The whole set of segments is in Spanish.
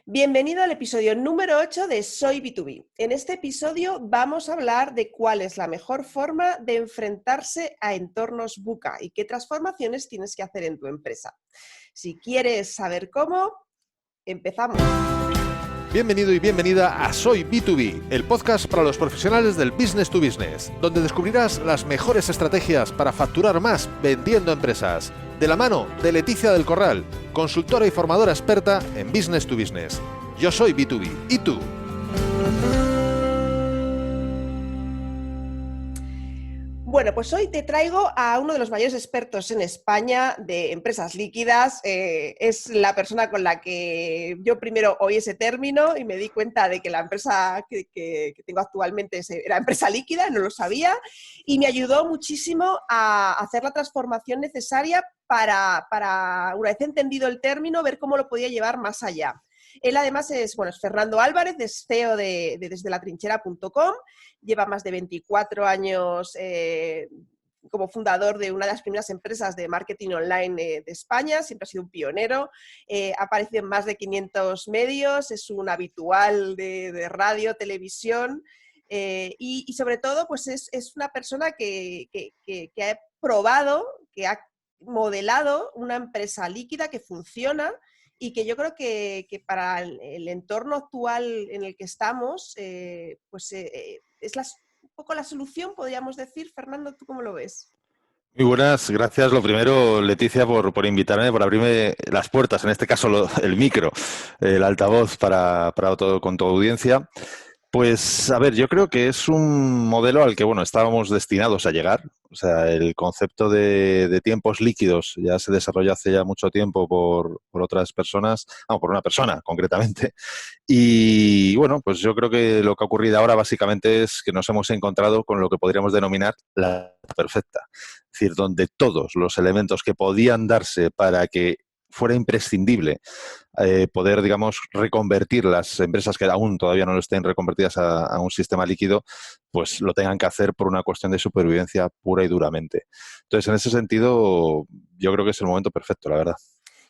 Bienvenido al episodio número 8 de Soy B2B. En este episodio vamos a hablar de cuál es la mejor forma de enfrentarse a entornos VUCA y qué transformaciones tienes que hacer en tu empresa. Si quieres saber cómo, empezamos. Bienvenido y bienvenida a Soy B2B, el podcast para los profesionales del business to business, donde descubrirás las mejores estrategias para facturar más vendiendo empresas. De la mano de Leticia del Corral, consultora y formadora experta en business to business. Yo soy B2B. ¿Y tú? Bueno, pues hoy te traigo a uno de los mayores expertos en España de empresas líquidas. Es la persona con la que yo primero oí ese término y me di cuenta de que la empresa que tengo actualmente era empresa líquida, no lo sabía, y me ayudó muchísimo a hacer la transformación necesaria para, una vez entendido el término, ver cómo lo podía llevar más allá. Él además es Fernando Álvarez, es CEO de desdelatrinchera.com, lleva más de 24 años como fundador de una de las primeras empresas de marketing online de España, siempre ha sido un pionero, ha aparecido en más de 500 medios, es un habitual de radio, televisión, y sobre todo pues es una persona que ha probado, que ha modelado una empresa líquida que funciona y que yo creo que para el entorno actual en el que estamos, es un poco la solución, podríamos decir. Fernando, ¿tú cómo lo ves? Muy buenas, gracias. Lo primero, Leticia, por invitarme, por abrirme las puertas, en este caso el micro, el altavoz para todo, con tu audiencia. Pues, a ver, yo creo que es un modelo al que, estábamos destinados a llegar. O sea, el concepto de tiempos líquidos ya se desarrolló hace ya mucho tiempo por otras personas, por una persona concretamente. Y, pues yo creo que lo que ha ocurrido ahora básicamente es que nos hemos encontrado con lo que podríamos denominar la perfecta. Es decir, donde todos los elementos que podían darse para que fuera imprescindible poder, reconvertir las empresas que aún todavía no lo estén reconvertidas a un sistema líquido, pues lo tengan que hacer por una cuestión de supervivencia pura y duramente. Entonces, en ese sentido, yo creo que es el momento perfecto, la verdad.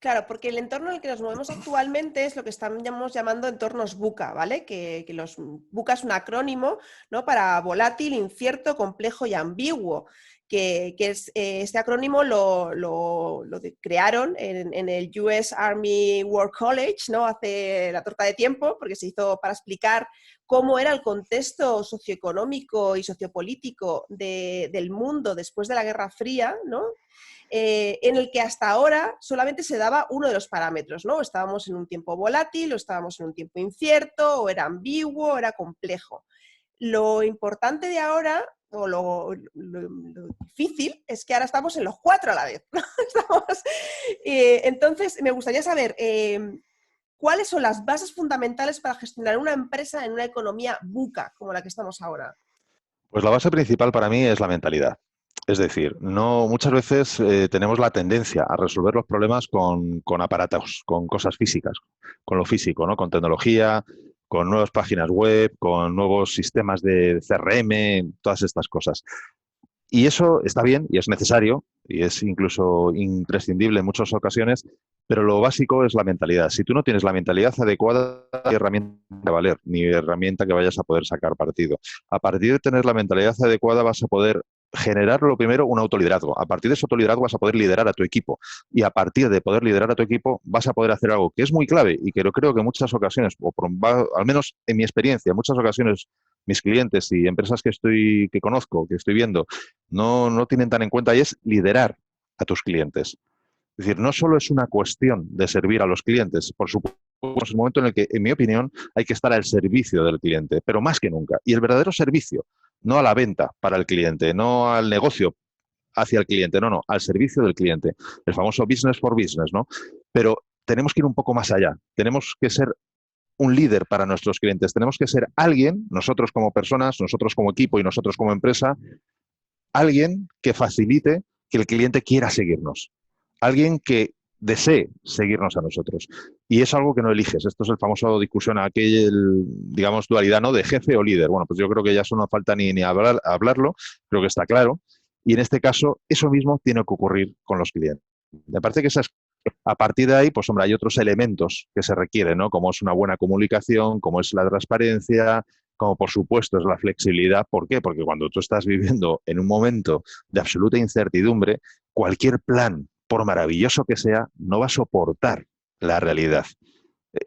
Claro, porque el entorno en el que nos movemos actualmente es lo que estamos llamando entornos VUCA, ¿vale? Que los VUCA es un acrónimo, ¿no? Para volátil, incierto, complejo y ambiguo. Este acrónimo lo crearon en el US Army War College, ¿no? Hace la torta de tiempo, porque se hizo para explicar cómo era el contexto socioeconómico y sociopolítico del mundo después de la Guerra Fría, ¿no? En el que hasta ahora solamente se daba uno de los parámetros, ¿no? Estábamos en un tiempo volátil, o estábamos en un tiempo incierto, o era ambiguo, o era complejo. Lo importante de ahora, o lo difícil, es que ahora estamos en los cuatro a la vez, ¿no? Entonces, me gustaría saber cuáles son las bases fundamentales para gestionar una empresa en una economía VUCA como la que estamos ahora. Pues la base principal para mí es la mentalidad. Es decir, muchas veces tenemos la tendencia a resolver los problemas con aparatos, con cosas físicas, con lo físico, ¿no? Con tecnología, con nuevas páginas web, con nuevos sistemas de CRM, todas estas cosas. Y eso está bien y es necesario y es incluso imprescindible en muchas ocasiones, pero lo básico es la mentalidad. Si tú no tienes la mentalidad adecuada, no hay herramienta que valer, ni herramienta que vayas a poder sacar partido. A partir de tener la mentalidad adecuada vas a poder generar, lo primero, un autoliderazgo. A partir de ese autoliderazgo vas a poder liderar a tu equipo. Y a partir de poder liderar a tu equipo vas a poder hacer algo que es muy clave y que creo que en muchas ocasiones, al menos en mi experiencia, en muchas ocasiones mis clientes y empresas que conozco, que estoy viendo, no tienen tan en cuenta, y es liderar a tus clientes. Es decir, no solo es una cuestión de servir a los clientes, por supuesto, es un momento en el que, en mi opinión, hay que estar al servicio del cliente, pero más que nunca. Y el verdadero servicio, no a la venta para el cliente, no al negocio hacia el cliente, no, al servicio del cliente. El famoso business for business, ¿no? Pero tenemos que ir un poco más allá. Tenemos que ser un líder para nuestros clientes. Tenemos que ser alguien, nosotros como personas, nosotros como equipo y nosotros como empresa, alguien que facilite que el cliente quiera seguirnos. Alguien que desee seguirnos a nosotros. Y es algo que no eliges. Esto es el famoso discusión, dualidad, ¿no? De jefe o líder. Bueno, pues yo creo que ya eso no falta ni hablarlo. Creo que está claro. Y en este caso, eso mismo tiene que ocurrir con los clientes. Me parece que esa es A partir de ahí, pues hombre, hay otros elementos que se requieren, ¿no? Como es una buena comunicación, como es la transparencia, como por supuesto es la flexibilidad. ¿Por qué? Porque cuando tú estás viviendo en un momento de absoluta incertidumbre, cualquier plan, por maravilloso que sea, no va a soportar la realidad.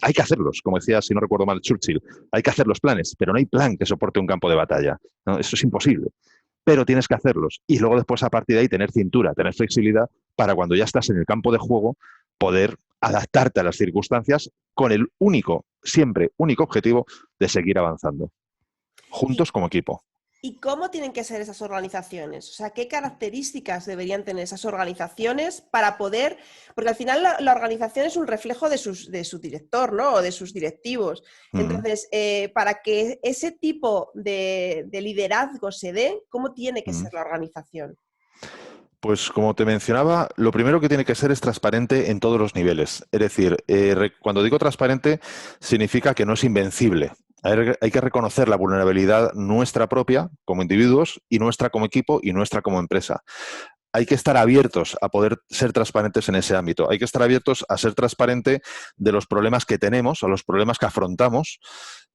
Hay que hacerlos, como decía, si no recuerdo mal, Churchill, hay que hacer los planes, pero no hay plan que soporte un campo de batalla, ¿no? Eso es imposible, pero tienes que hacerlos. Y luego después, a partir de ahí, tener cintura, tener flexibilidad para cuando ya estás en el campo de juego, poder adaptarte a las circunstancias con el único, siempre único objetivo de seguir avanzando, ¿Y, juntos como equipo. y cómo tienen que ser esas organizaciones? O sea, ¿qué características deberían tener esas organizaciones para poder, porque al final la organización es un reflejo de su director, ¿no? O de sus directivos. Uh -huh. Entonces, para que ese tipo de liderazgo se dé, ¿cómo tiene Uh que -huh. ser la organización? Pues como te mencionaba, lo primero que tiene que ser es transparente en todos los niveles. Es decir, cuando digo transparente, significa que no es invencible. Hay que reconocer la vulnerabilidad nuestra propia como individuos y nuestra como equipo y nuestra como empresa. Hay que estar abiertos a poder ser transparentes en ese ámbito. Hay que estar abiertos a ser transparente de los problemas que tenemos, a los problemas que afrontamos,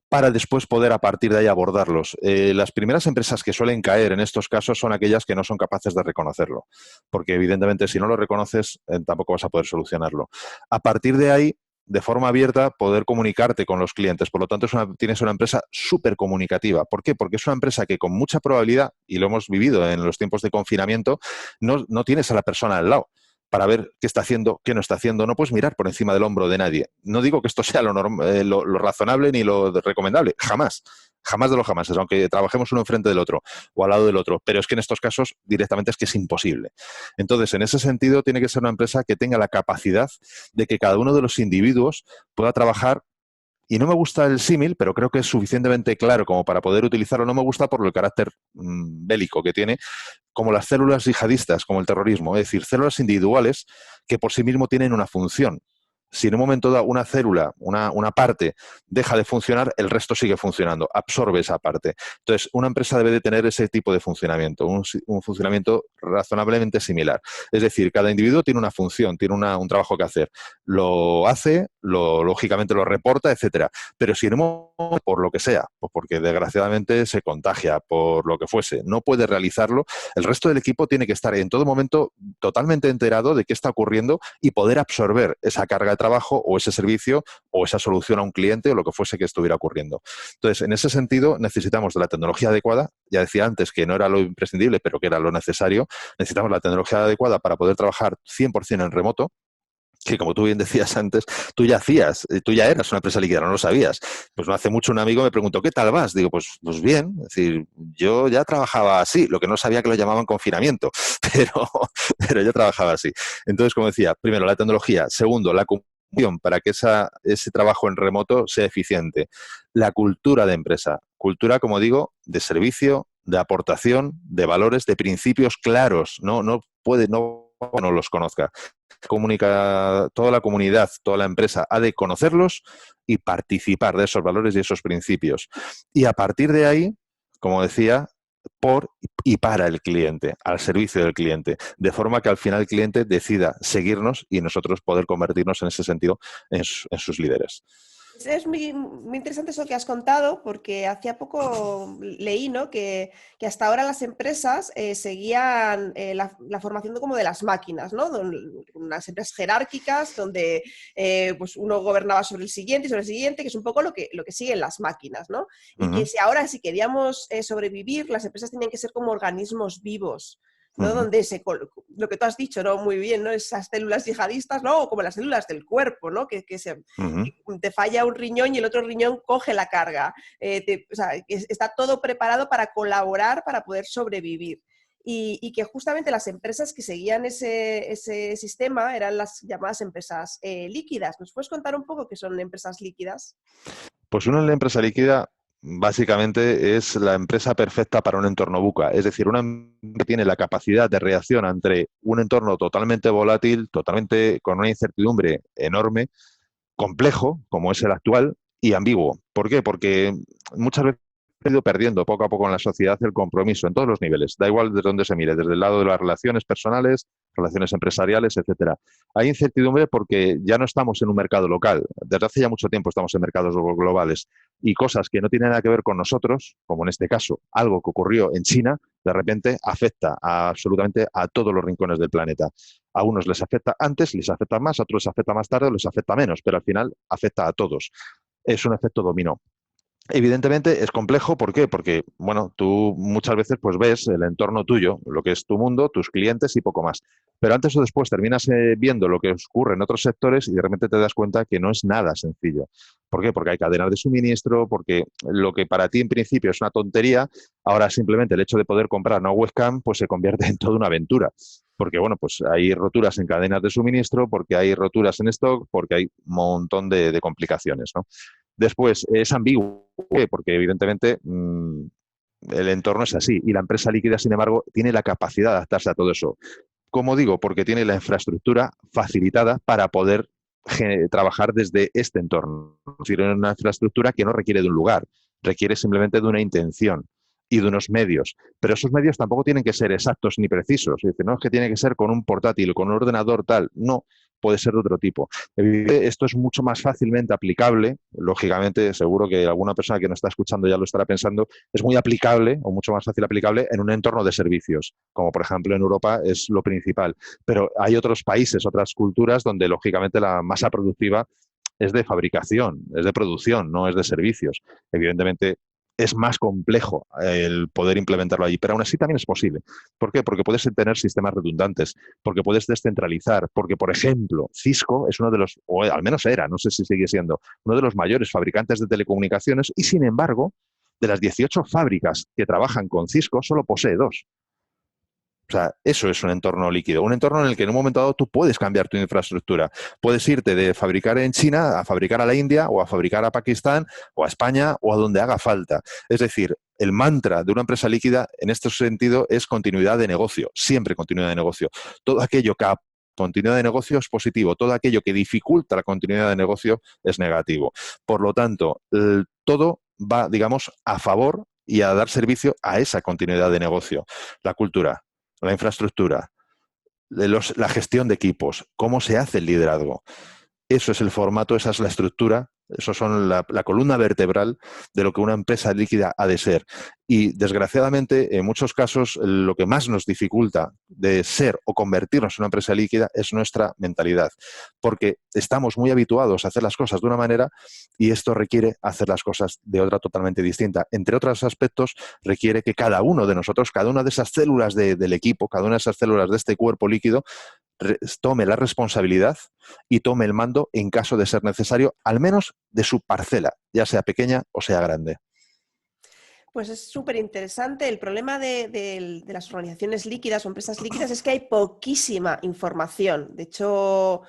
para después poder a partir de ahí abordarlos. Las primeras empresas que suelen caer en estos casos son aquellas que no son capaces de reconocerlo, porque evidentemente si no lo reconoces tampoco vas a poder solucionarlo. A partir de ahí, de forma abierta, poder comunicarte con los clientes. Por lo tanto, tienes una empresa súper comunicativa. ¿Por qué? Porque es una empresa que con mucha probabilidad, y lo hemos vivido en los tiempos de confinamiento, no tienes a la persona al lado para ver qué está haciendo, qué no está haciendo. No puedes mirar por encima del hombro de nadie. No digo que esto sea lo razonable ni lo recomendable, jamás. Jamás de los jamases, aunque trabajemos uno enfrente del otro o al lado del otro. Pero es que en estos casos directamente es que es imposible. Entonces, en ese sentido, tiene que ser una empresa que tenga la capacidad de que cada uno de los individuos pueda trabajar. Y no me gusta el símil, pero creo que es suficientemente claro como para poder utilizarlo. No me gusta por el carácter bélico que tiene, como las células yihadistas, como el terrorismo, es decir, células individuales que por sí mismo tienen una función. Si en un momento dado una célula, una parte, deja de funcionar, el resto sigue funcionando, absorbe esa parte. Entonces, una empresa debe de tener ese tipo de funcionamiento, un funcionamiento razonablemente similar. Es decir, cada individuo tiene una función, tiene un trabajo que hacer. Lo hace, lógicamente lo reporta, etcétera. Pero si en un momento, por lo que sea, pues porque desgraciadamente se contagia, por lo que fuese, no puede realizarlo, el resto del equipo tiene que estar en todo momento totalmente enterado de qué está ocurriendo y poder absorber esa carga de trabajo o ese servicio o esa solución a un cliente o lo que fuese que estuviera ocurriendo. Entonces, en ese sentido, necesitamos de la tecnología adecuada. Ya decía antes que no era lo imprescindible, pero que era lo necesario. Necesitamos la tecnología adecuada para poder trabajar 100% en remoto, que como tú bien decías antes, tú ya eras una empresa líquida, no lo sabías. Pues no hace mucho un amigo me preguntó, ¿qué tal vas? Digo, pues bien, es decir, yo ya trabajaba así, lo que no sabía que lo llamaban confinamiento, pero, pero yo trabajaba así. Entonces, como decía, primero la tecnología, segundo, la comunicación para que ese trabajo en remoto sea eficiente, la cultura de empresa, cultura, como digo, de servicio, de aportación, de valores, de principios claros, no los conozca. Toda la comunidad, toda la empresa ha de conocerlos y participar de esos valores y esos principios. Y a partir de ahí, como decía, por y para el cliente, al servicio del cliente, de forma que al final el cliente decida seguirnos y nosotros poder convertirnos en ese sentido en sus líderes. Es muy interesante eso que has contado, porque hacía poco leí, ¿no? que hasta ahora las empresas seguían la formación como de las máquinas, ¿no? Unas empresas jerárquicas donde pues uno gobernaba sobre el siguiente y sobre el siguiente, que es un poco lo que siguen las máquinas, ¿no? Y que si ahora, si queríamos sobrevivir, las empresas tenían que ser como organismos vivos, ¿no? Donde lo que tú has dicho, ¿no? Muy bien, ¿no? Esas células yihadistas, ¿no? O como las células del cuerpo, ¿no? Que te falla un riñón y el otro riñón coge la carga. O sea, está todo preparado para colaborar, para poder sobrevivir. Y que justamente las empresas que seguían ese sistema eran las llamadas empresas líquidas. ¿Nos puedes contar un poco qué son empresas líquidas? Pues una empresa líquida básicamente es la empresa perfecta para un entorno VUCA, es decir, una que tiene la capacidad de reacción ante un entorno totalmente volátil, totalmente con una incertidumbre enorme, complejo, como es el actual, y ambiguo. ¿Por qué? Porque muchas veces ha ido perdiendo poco a poco en la sociedad el compromiso en todos los niveles, da igual desde dónde se mire, desde el lado de las relaciones personales, relaciones empresariales, etcétera. Hay incertidumbre porque ya no estamos en un mercado local. Desde hace ya mucho tiempo estamos en mercados globales y cosas que no tienen nada que ver con nosotros, como en este caso, algo que ocurrió en China, de repente afecta absolutamente a todos los rincones del planeta. A unos les afecta antes, les afecta más, a otros les afecta más tarde o les afecta menos, pero al final afecta a todos. Es un efecto dominó. Evidentemente es complejo, ¿por qué? Porque, bueno, tú muchas veces pues ves el entorno tuyo, lo que es tu mundo, tus clientes y poco más. Pero antes o después terminas viendo lo que ocurre en otros sectores y de repente te das cuenta que no es nada sencillo. ¿Por qué? Porque hay cadenas de suministro, porque lo que para ti en principio es una tontería, ahora simplemente el hecho de poder comprar una webcam pues se convierte en toda una aventura. Porque, bueno, pues hay roturas en cadenas de suministro, porque hay roturas en stock, porque hay un montón de complicaciones, ¿no? Después, es ambiguo, ¿por qué? Porque evidentemente el entorno es así y la empresa líquida, sin embargo, tiene la capacidad de adaptarse a todo eso. Como digo, porque tiene la infraestructura facilitada para poder trabajar desde este entorno. Es decir, una infraestructura que no requiere de un lugar, requiere simplemente de una intención y de unos medios. Pero esos medios tampoco tienen que ser exactos ni precisos. Es decir, no es que tiene que ser con un portátil, con un ordenador tal. No, puede ser de otro tipo. Esto es mucho más fácilmente aplicable. Lógicamente, seguro que alguna persona que nos está escuchando ya lo estará pensando, es muy aplicable o mucho más fácil aplicable en un entorno de servicios, como por ejemplo en Europa es lo principal. Pero hay otros países, otras culturas donde lógicamente la masa productiva es de fabricación, es de producción, no es de servicios. Evidentemente, es más complejo el poder implementarlo allí, pero aún así también es posible. ¿Por qué? Porque puedes tener sistemas redundantes, porque puedes descentralizar, porque, por ejemplo, Cisco es uno de los, o al menos era, no sé si sigue siendo, uno de los mayores fabricantes de telecomunicaciones y, sin embargo, de las 18 fábricas que trabajan con Cisco, solo posee 2. O sea, eso es un entorno líquido, un entorno en el que en un momento dado tú puedes cambiar tu infraestructura. Puedes irte de fabricar en China a fabricar a la India o a fabricar a Pakistán o a España o a donde haga falta. Es decir, el mantra de una empresa líquida en este sentido es continuidad de negocio, siempre continuidad de negocio. Todo aquello que continuidad de negocio es positivo, todo aquello que dificulta la continuidad de negocio es negativo. Por lo tanto, todo va, digamos, a favor y a dar servicio a esa continuidad de negocio. La cultura, la infraestructura, la gestión de equipos, cómo se hace el liderazgo. Eso es el formato, esa es la estructura, eso son la columna vertebral de lo que una empresa líquida ha de ser. Y desgraciadamente, en muchos casos, lo que más nos dificulta de ser o convertirnos en una empresa líquida es nuestra mentalidad. Porque estamos muy habituados a hacer las cosas de una manera y esto requiere hacer las cosas de otra totalmente distinta. Entre otros aspectos, requiere que cada uno de nosotros, cada una de esas células del equipo, cada una de esas células de este cuerpo líquido, tome la responsabilidad y tome el mando en caso de ser necesario, al menos de su parcela, ya sea pequeña o sea grande. Pues es súper interesante. El problema de las organizaciones líquidas o empresas líquidas es que hay poquísima información. De hecho,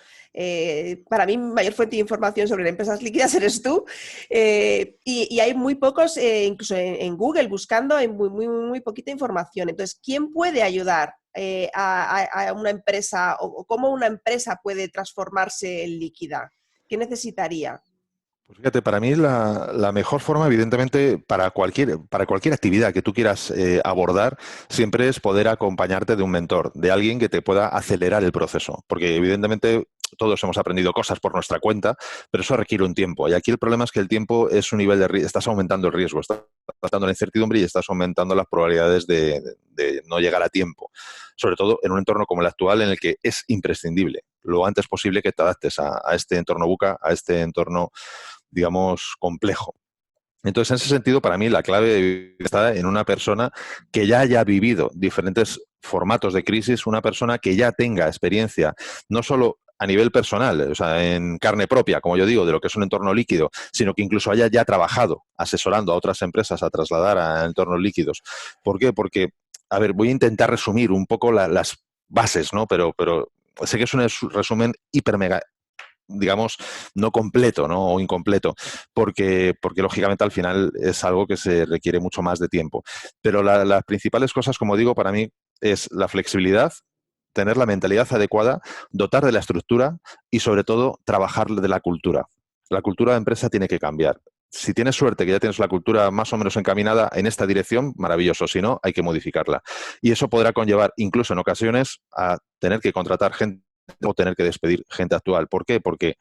para mí, mi mayor fuente de información sobre empresas líquidas eres tú. Y hay muy pocos, incluso en Google, buscando, hay muy poquita información. Entonces, ¿quién puede ayudar a una empresa o cómo una empresa puede transformarse en líquida? ¿Qué necesitaría? Pues fíjate, para mí la mejor forma, evidentemente, para cualquier actividad que tú quieras abordar, siempre es poder acompañarte de un mentor, de alguien que te pueda acelerar el proceso. Porque evidentemente todos hemos aprendido cosas por nuestra cuenta, pero eso requiere un tiempo. Y aquí el problema es que el tiempo es un nivel de riesgo, estás aumentando el riesgo, estás aumentando la incertidumbre y estás aumentando las probabilidades de no llegar a tiempo. Sobre todo en un entorno como el actual en el que es imprescindible lo antes posible que te adaptes a este entorno VUCA, a este entorno, digamos, complejo. Entonces, en ese sentido, para mí la clave está en una persona que ya haya vivido diferentes formatos de crisis, una persona que ya tenga experiencia, no solo a nivel personal, o sea, en carne propia, como yo digo, de lo que es un entorno líquido, sino que incluso haya ya trabajado asesorando a otras empresas a trasladar a entornos líquidos. ¿Por qué? Porque, a ver, voy a intentar resumir un poco las bases, ¿no? Pero sé que es un resumen hiper mega, digamos, no completo, ¿no? O incompleto, porque lógicamente al final es algo que se requiere mucho más de tiempo. Pero las principales cosas, como digo, para mí es la flexibilidad, tener la mentalidad adecuada, dotar de la estructura y sobre todo trabajar de la cultura. La cultura de empresa tiene que cambiar. Si tienes suerte que ya tienes la cultura más o menos encaminada en esta dirección, maravilloso. Si no, hay que modificarla. Y eso podrá conllevar, incluso en ocasiones, a tener que contratar gente o tener que despedir gente actual. ¿Por qué? Porque,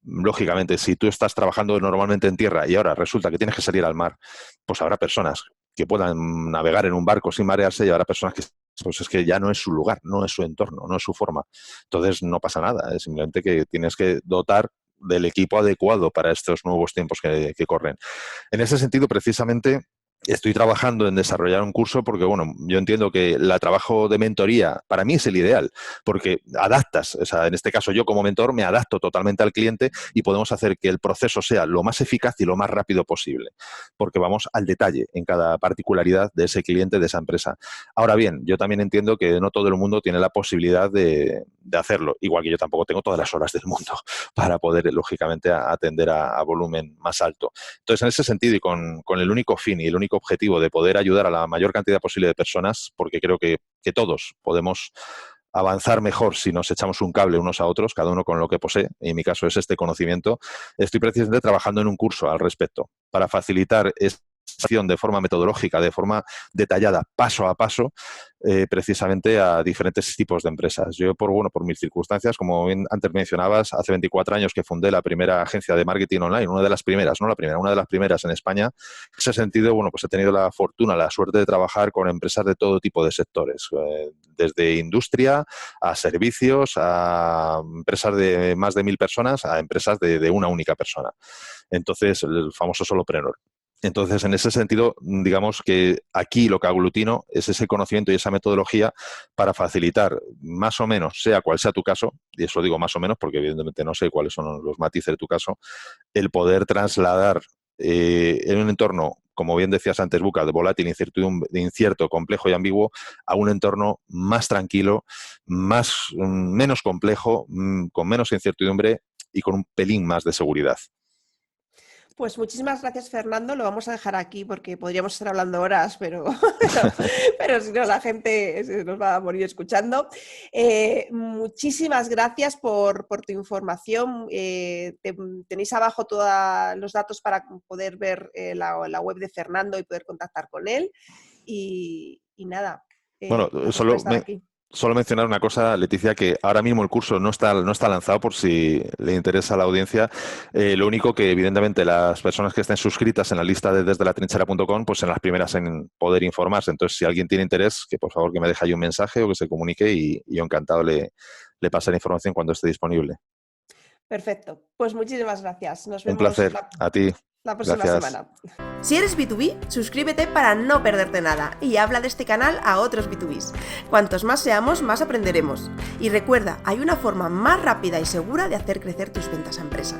lógicamente, si tú estás trabajando normalmente en tierra y ahora resulta que tienes que salir al mar, pues habrá personas que puedan navegar en un barco sin marearse y habrá personas que pues es que ya no es su lugar, no es su entorno, no es su forma. Entonces no pasa nada, es simplemente que tienes que dotar del equipo adecuado para estos nuevos tiempos que corren. En ese sentido, precisamente, estoy trabajando en desarrollar un curso porque, bueno, yo entiendo que el trabajo de mentoría para mí es el ideal, porque adaptas, o sea, en este caso yo como mentor me adapto totalmente al cliente y podemos hacer que el proceso sea lo más eficaz y lo más rápido posible, porque vamos al detalle en cada particularidad de ese cliente, de esa empresa. Ahora bien, yo también entiendo que no todo el mundo tiene la posibilidad de hacerlo, igual que yo tampoco tengo todas las horas del mundo para poder, lógicamente, atender a volumen más alto. Entonces, en ese sentido y con el único fin y el único objetivo de poder ayudar a la mayor cantidad posible de personas, porque creo que todos podemos avanzar mejor si nos echamos un cable unos a otros, cada uno con lo que posee, y en mi caso es este conocimiento, estoy precisamente trabajando en un curso al respecto para facilitar esta acción de forma metodológica, de forma detallada, paso a paso, precisamente a diferentes tipos de empresas. Yo, por mis circunstancias, como bien antes mencionabas, hace 24 años que fundé la primera agencia de marketing online, una de las primeras, no la primera, una de las primeras en España. En ese sentido, pues he tenido la fortuna, la suerte de trabajar con empresas de todo tipo de sectores, desde industria a servicios, a empresas de más de 1.000 personas, a empresas de una única persona. Entonces, el famoso solopreneur. Entonces, en ese sentido, digamos que aquí lo que aglutino es ese conocimiento y esa metodología para facilitar, más o menos, sea cual sea tu caso, y eso digo más o menos porque evidentemente no sé cuáles son los matices de tu caso, el poder trasladar en un entorno, como bien decías antes, Buca, de volátil, incierto, complejo y ambiguo, a un entorno más tranquilo, menos complejo, con menos incertidumbre y con un pelín más de seguridad. Pues muchísimas gracias, Fernando. Lo vamos a dejar aquí porque podríamos estar hablando horas, pero si no, la gente se nos va a morir escuchando. Muchísimas gracias por tu información. Tenéis abajo todos los datos para poder ver la web de Fernando y poder contactar con él. Y nada, bueno, solo mencionar una cosa, Leticia, que ahora mismo el curso no está lanzado por si le interesa a la audiencia. Lo único que, evidentemente, las personas que estén suscritas en la lista de desdelatrinchera.com, pues en las primeras en poder informarse. Entonces, si alguien tiene interés, que por favor que me deje ahí un mensaje o que se comunique y yo encantado le pasaré información cuando esté disponible. Perfecto. Pues muchísimas gracias. Nos vemos. Un placer. A ti. La próxima semana. Si eres B2B, suscríbete para no perderte nada y habla de este canal a otros B2Bs. Cuantos más seamos, más aprenderemos. Y recuerda, hay una forma más rápida y segura de hacer crecer tus ventas a empresa.